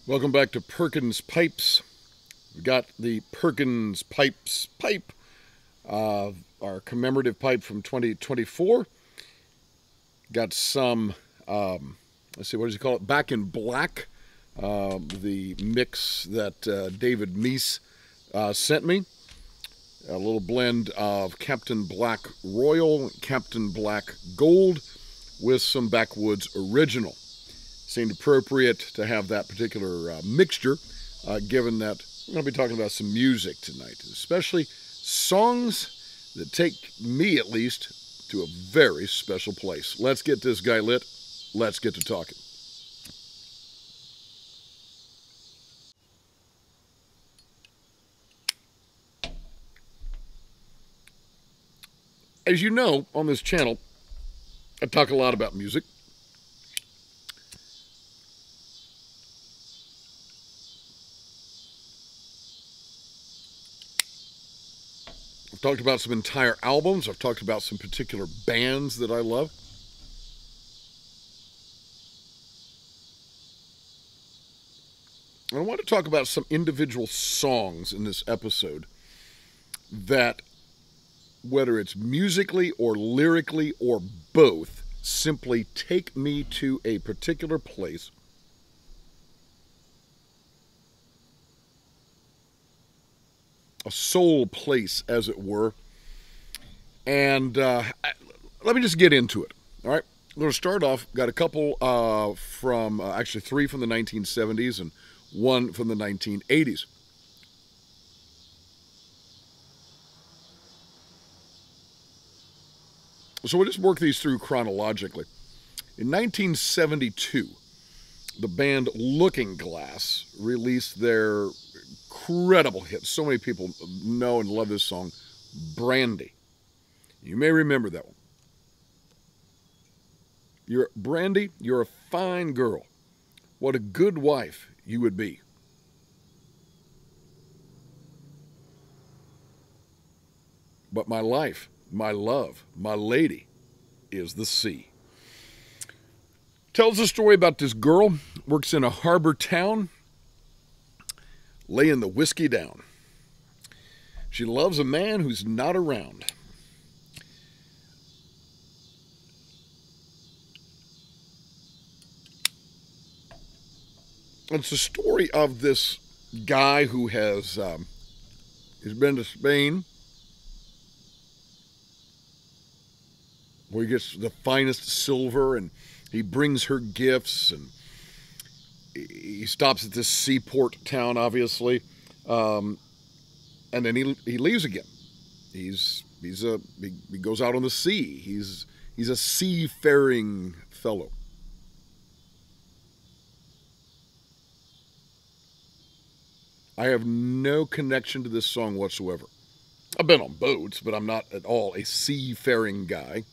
Welcome back to Perkins Pipes. We got the Perkins Pipes pipe, our commemorative pipe from 2024. Got some, let's see, what does he call it? Back in Black, the mix that David Meese sent me. A little blend of Captain Black Royal, Captain Black Gold with some Backwoods Original. Seemed appropriate to have that particular mixture, given that we're going to be talking about some music tonight, especially songs that take me, at least, to a very special place. Let's get this guy lit. Let's get to talking. As you know, on this channel, I talk a lot about music. I've talked about some entire albums. I've talked about some particular bands that I love. And I want to talk about some individual songs in this episode that, whether it's musically or lyrically or both, simply take me to a particular place. A soul place, as it were. And let me just get into it. All right. I'm going to start off. Got a couple from, actually three from the 1970s and one from the 1980s. So we'll just work these through chronologically. In 1972, the band Looking Glass released their incredible hit. So many people know and love this song, Brandy. You may remember that one. Brandy, you're a fine girl. What a good wife you would be. But my life, my love, my lady is the sea. Tells a story about this girl, works in a harbor town, laying the whiskey down. She loves a man who's not around. It's the story of this guy who has he's been to Spain, where he gets the finest silver, and he brings her gifts, and he stops at this seaport town, obviously, and then he leaves again. He goes out on the sea. He's a seafaring fellow. I have no connection to this song whatsoever. I've been on boats, but I'm not at all a seafaring guy.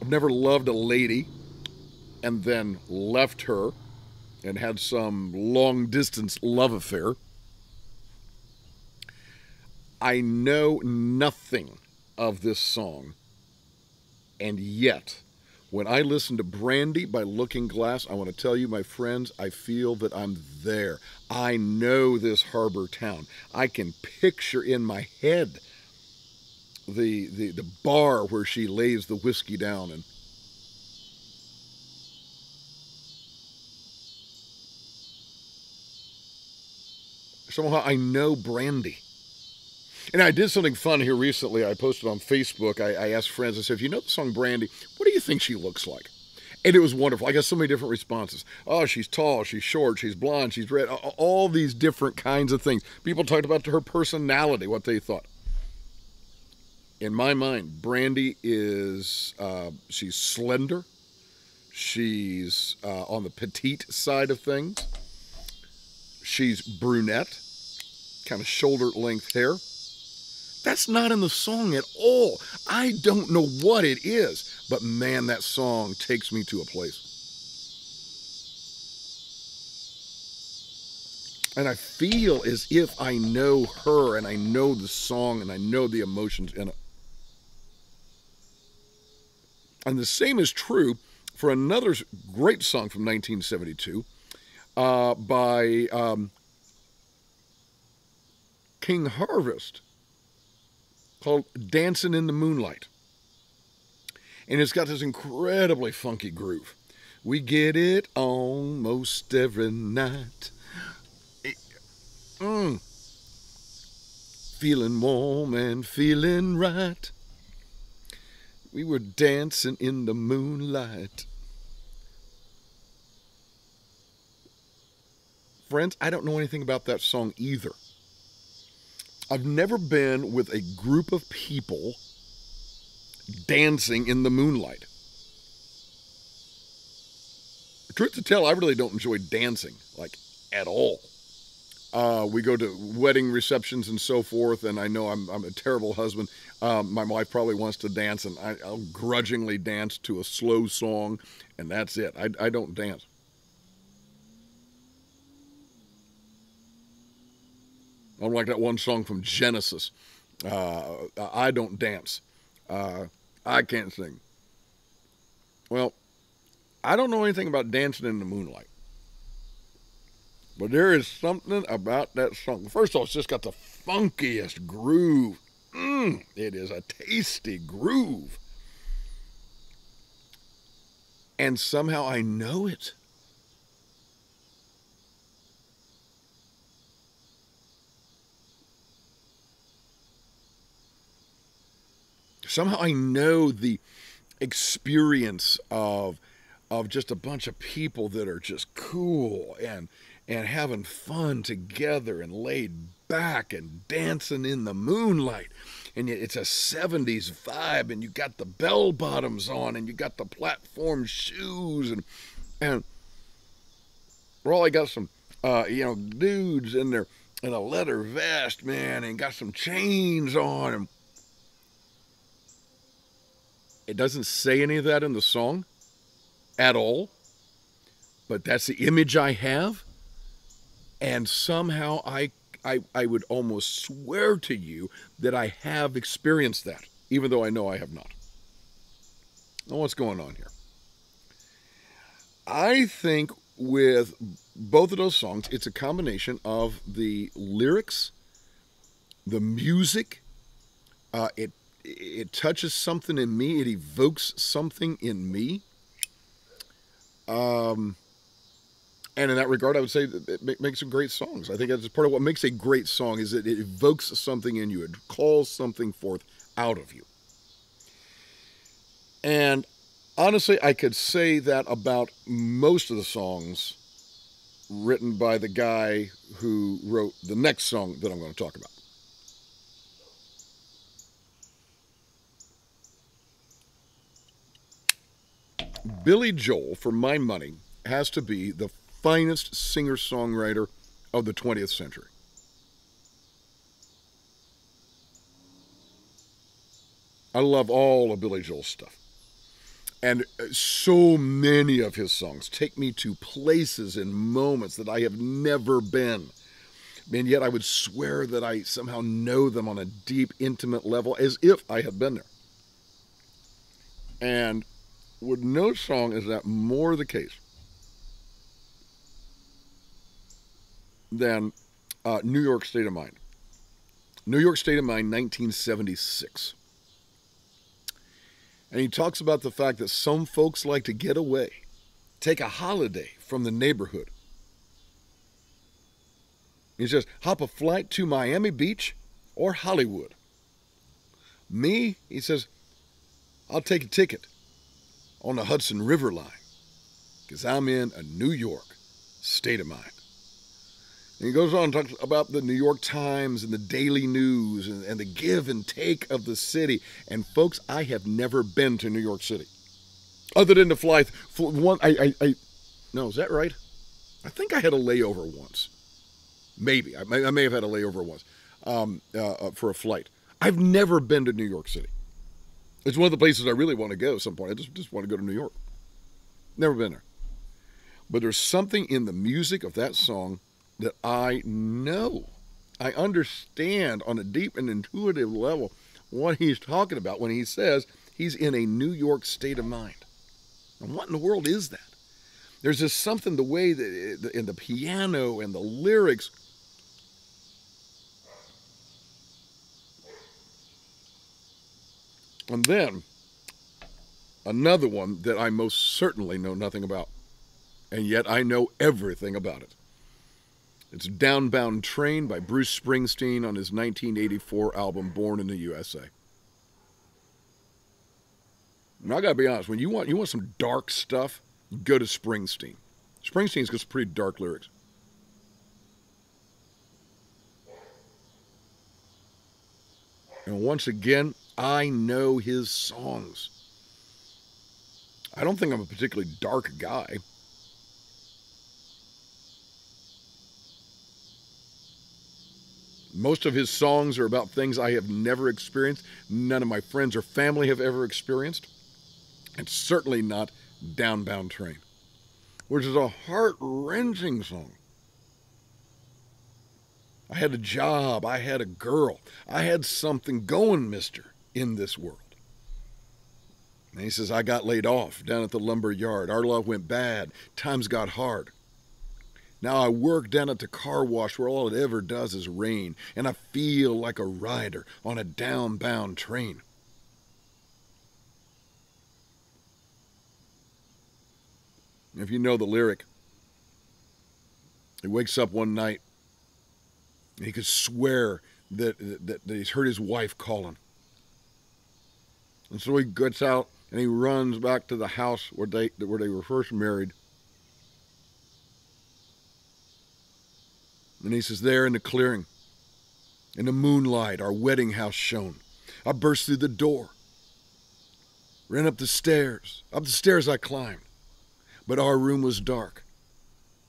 I've never loved a lady and then left her and had some long-distance love affair. I know nothing of this song, and yet, when I listen to Brandy by Looking Glass, I want to tell you, my friends, I feel that I'm there. I know this harbor town. I can picture in my head the bar where she lays the whiskey down, and somehow I know Brandy. And I did something fun here recently. I posted on Facebook. I asked friends, I said, if you know the song Brandy, what do you think she looks like? And it was wonderful. I got so many different responses. Oh, she's tall, she's short, she's blonde, she's red, all these different kinds of things. People talked about her personality, what they thought. In my mind, Brandy is, she's slender. She's on the petite side of things. She's brunette, kind of shoulder-length hair. That's not in the song at all. I don't know what it is, but man, that song takes me to a place. And I feel as if I know her, and I know the song, and I know the emotions in it. And the same is true for another great song from 1972 by King Harvest called Dancing in the Moonlight. And it's got this incredibly funky groove. We get it on most every night. Feeling warm and feeling right. We were dancing in the moonlight. Friends, I don't know anything about that song either. I've never been with a group of people dancing in the moonlight. The truth to tell, I really don't enjoy dancing, like, at all. We go to wedding receptions and so forth, and I know I'm a terrible husband. My wife probably wants to dance, and I'll grudgingly dance to a slow song, and that's it. I don't dance. I don't like that one song from Genesis. I don't dance. I can't sing. Well, I don't know anything about dancing in the moonlight. But there is something about that song. First of all, it's just got the funkiest groove. It is a tasty groove. And somehow I know it. Somehow I know the experience of just a bunch of people that are just cool and having fun together and laid back and dancing in the moonlight. And it's a 70s vibe, and you got the bell bottoms on, and you got the platform shoes, and well, I got some dudes in a leather vest, man, and got some chains on, and it doesn't say any of that in the song at all, but that's the image I have. And somehow I would almost swear to you that I have experienced that, even though I know I have not. Now, what's going on here? I think with both of those songs, it's a combination of the lyrics, the music. It touches something in me. It evokes something in me. And in that regard, I would say that it makes some great songs. I think that's part of what makes a great song is that it evokes something in you. It calls something forth out of you. And honestly, I could say that about most of the songs written by the guy who wrote the next song that I'm going to talk about. Billy Joel, for my money, has to be the finest singer-songwriter of the 20th century. I love all of Billy Joel's stuff. And so many of his songs take me to places and moments that I have never been. And yet I would swear that I somehow know them on a deep, intimate level as if I had been there. And with no song is that more the case than New York State of Mind. New York State of Mind, 1976. And he talks about the fact that some folks like to get away, take a holiday from the neighborhood. He says, hop a flight to Miami Beach or Hollywood. Me, he says, I'll take a ticket on the Hudson River line because I'm in a New York state of mind. And he goes on and talks about the New York Times and the Daily News and the give and take of the city. And folks, I have never been to New York City. Other than to fly one, no, is that right? I think I had a layover once. Maybe. I may have had a layover once for a flight. I've never been to New York City. It's one of the places I really want to go at some point. I just want to go to New York. Never been there. But there's something in the music of that song that I know. I understand on a deep and intuitive level what he's talking about when he says He's in a New York state of mind. And what in the world is that? There's just something, the way that in the piano and the lyrics. And then another one that I most certainly know nothing about, and yet I know everything about it. It's Downbound Train by Bruce Springsteen on his 1984 album Born in the USA. Now I gotta be honest, when you want some dark stuff, go to Springsteen. Springsteen's got some pretty dark lyrics. And once again, I know his songs. I don't think I'm a particularly dark guy. Most of his songs are about things I have never experienced, none of my friends or family have ever experienced, and certainly not Downbound Train, which is a heart-wrenching song. I had a job, I had a girl, I had something going, mister, in this world. And he says, I got laid off down at the lumber yard. Our love went bad, times got hard. Now I work down at the car wash where all it ever does is rain, and I feel like a rider on a downbound train. If you know the lyric, he wakes up one night and he could swear that he's heard his wife calling. And so he gets out and he runs back to the house where they were first married. And he says, there in the clearing, in the moonlight, our wedding house shone. I burst through the door, ran up the stairs. Up the stairs I climbed, but our room was dark.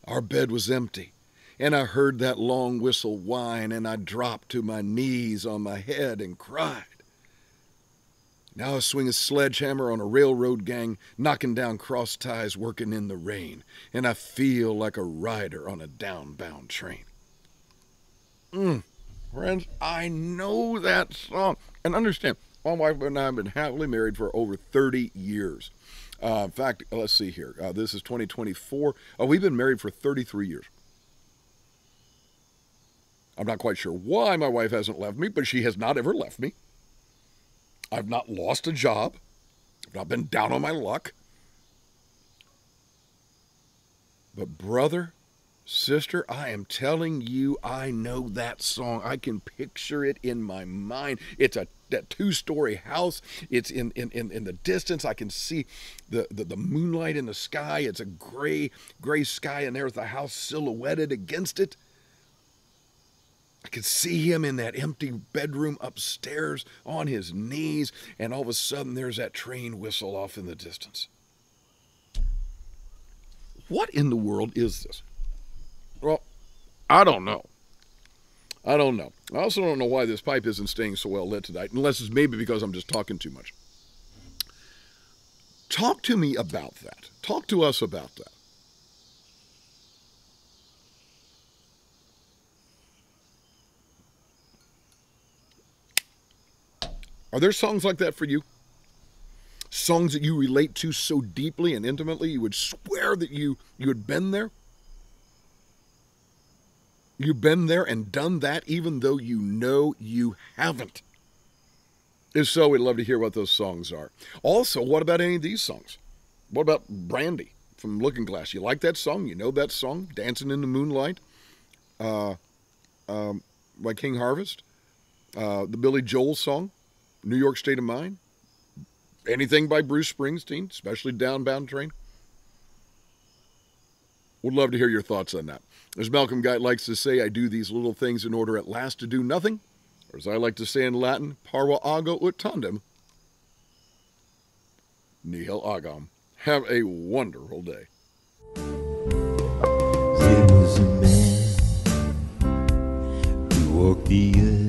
Our bed was empty, and I heard that long whistle whine, and I dropped to my knees on my head and cried. Now I swing a sledgehammer on a railroad gang, knocking down cross ties, working in the rain, and I feel like a rider on a downbound train. Friends, I know that song. And understand, my wife and I have been happily married for over 30 years. In fact, let's see here. This is 2024. We've been married for 33 years. I'm not quite sure why my wife hasn't left me, but she has not ever left me. I've not lost a job. I've not been down on my luck. But brother, sister, I am telling you, I know that song. I can picture it in my mind. It's that two-story house. It's in the distance. I can see the moonlight in the sky. It's a gray sky, and there's the house silhouetted against it. I could see him in that empty bedroom upstairs on his knees, and all of a sudden there's that train whistle off in the distance. What in the world is this? Well, I don't know. I also don't know why this pipe isn't staying so well lit tonight, unless it's maybe because I'm just talking too much. Talk to me about that. Talk to us about that. Are there songs like that for you? Songs that you relate to so deeply and intimately you would swear that you had been there? You've been there and done that even though you know you haven't. If so, we'd love to hear what those songs are. Also, what about any of these songs? What about Brandy from Looking Glass? You like that song? You know that song? Dancing in the Moonlight? By King Harvest? The Billy Joel song? New York State of Mind? Anything by Bruce Springsteen, especially Downbound Train? Would love to hear your thoughts on that. As Malcolm Guite likes to say, I do these little things in order at last to do nothing. Or as I like to say in Latin, Parva ut tandem, nihil agam. Have a wonderful day. There was a man who walked the earth.